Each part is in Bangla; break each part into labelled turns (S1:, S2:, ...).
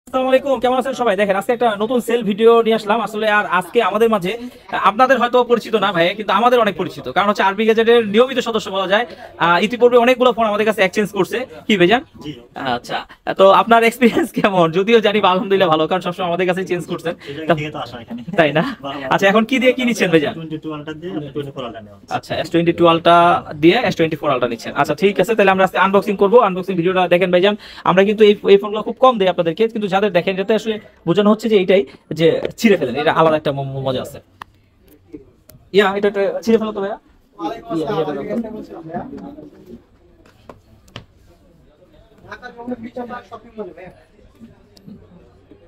S1: আসসালামু আলাইকুম, কেমন আছেন সবাই? দেখেন আজকে একটা নতুন সেল ভিডিও নিয়ে আসলাম আসলে। আর আজকে আমাদের মাঝে আপনাদের হয়তো পরিচিত না ভাই, কিন্তু আমাদের অনেক পরিচিত, কারণ হচ্ছে আরবি গ্যাজেটের নিয়মিত সদস্য বলা যায়। ইতিপূর্বে অনেকগুলো ফোন আমাদের কাছে এক্সচেঞ্জ করছে। কি ভাইজান? আচ্ছা, তো আপনার এক্সপিরিয়েন্স কেমন? যদিও জানি বা আলহামদুলিল্লাহ ভালো, কারণ সবসময় আমাদের কাছে চেঞ্জ করছেন, তাই না? আচ্ছা, এখন কি দিয়ে কি নিচ্ছেন ভাইজান? আচ্ছা, S22 আলট্রা দিয়ে S24 আলট্রা নিচ্ছেন। আচ্ছা ঠিক আছে, তাহলে আমরা আজকে আনবক্সিং করবো। আনবক্সিং ভিডিওটা দেখেন ভাইজান। আমরা কিন্তু এই ফোনগুলো খুব কম দেই আপনাদেরকে, কিন্তু যাদের দেখেন যাতে আসলে বোঝানো হচ্ছে যে এইটাই যে ছিঁড়ে ফেলেন, এটা আলাদা একটা মজা আছে। এটা ছিঁড়ে ফেলো তো ভাইয়া।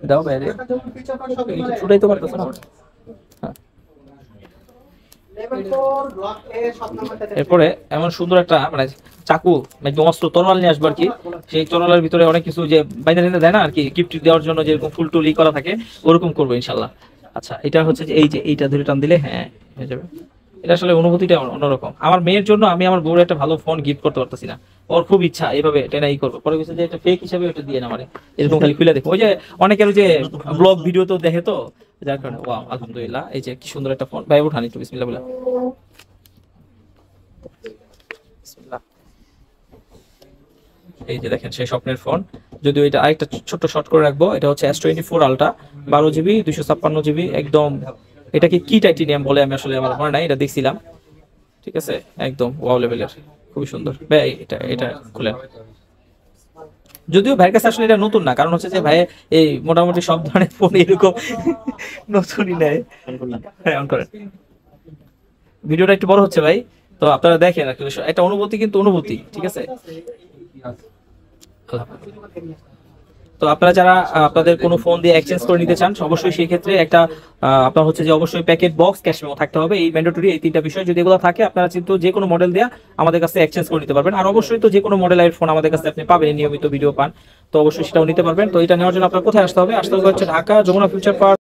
S1: দাও ভাই, ছুটাই তো পারতেছ না। এরপরে এমন সুন্দর একটা মানে চাকু, একদম অস্ত্র তরোয়াল নিয়ে আসবো আর কি। সেই তরোয়ালের ভিতরে অনেক কিছু যে বাইরে দেয় না আর কি, গিফট দেওয়ার জন্য যেরকম ফুল টুল করা থাকে, ওরকম করবো ইনশাল্লাহ। আচ্ছা, এটা হচ্ছে যে এইটা ধরে টান দিলে হ্যাঁ হয়ে যাবে। এটা আসলে অনুভূতিটা অন্যরকম। আমার মেয়ের জন্য আমি আমার বউর একটা ভালো ফোন গিফট করতে পারতেছি না। ওর খুব ইচ্ছা এইভাবে টেনাই করবো, পরে বলছে যে এটা ফেক হিসাবে ওটা দিয়ে না, মানে এরকম খালি খুলে দেখো। ওই যে অনেকের যে ব্লগ ভিডিও তো দেখে, তো যার কারণে ওয়াও আলহামদুলিল্লাহ। এই যে কি সুন্দর একটা ফোন ভাই, উঠানি একটু বিসমিল্লাহ বলে। এই যে দেখেন সেই স্বপ্নের ফোন। যদিও এটা আরেকটা ছোট্ট শর্ট করে রাখবো, এটা হচ্ছে S24 আলট্রা, 12GB 256GB একদম। এটাকে কি টাইটেনিয়াম বলে আমি আসলে আমার মনে নাই, এটা দেখছিলাম। ঠিক আছে, একদম ওয়াও লেভেলের, খুবই সুন্দর ভাই। এটা এটা খুলেন। যদিও ভাইয়ের কাছে আসলে এটা নতুন না, কারণ হচ্ছে যে ভাই এই মোটামুটি সব ধরনের ফোন এরকম নতুনই নেয়। হ্যাঁ, অন করেন। ভিডিওটা একটু বড় হচ্ছে ভাই, তো আপনারা দেখেন একটা অনুভূতি, কিন্তু অনুভূতি ঠিক আছে। তো আপনারা যারা আপনাদের কোনো ফোন দিয়ে এক্সচেঞ্জ করে নিতে চান, অবশ্যই সেই ক্ষেত্রে একটা আপনার হচ্ছে যে অবশ্যই প্যাকেট বক্স, ক্যাশ মেমো থাকতে হবে। এই ম্যান্ডেটরি এই তিনটা বিষয় যদি এগুলো থাকে, আপনারা কিন্তু যে কোনো মডেল দেয়া আমাদের কাছে এক্সচেঞ্জ করে নিতে পারবেন। আর অবশ্যই তো যে কোনো মডেলের ফোন আমাদের কাছে আপনি পাবেন, নিয়মিত ভিডিও পান, তো অবশ্যই সেটাও নিতে পারবেন। তো এটা নেওয়ার জন্য আপনার কোথায় আসতে হবে? হচ্ছে ঢাকা যমুনা ফিউচার পার্ক।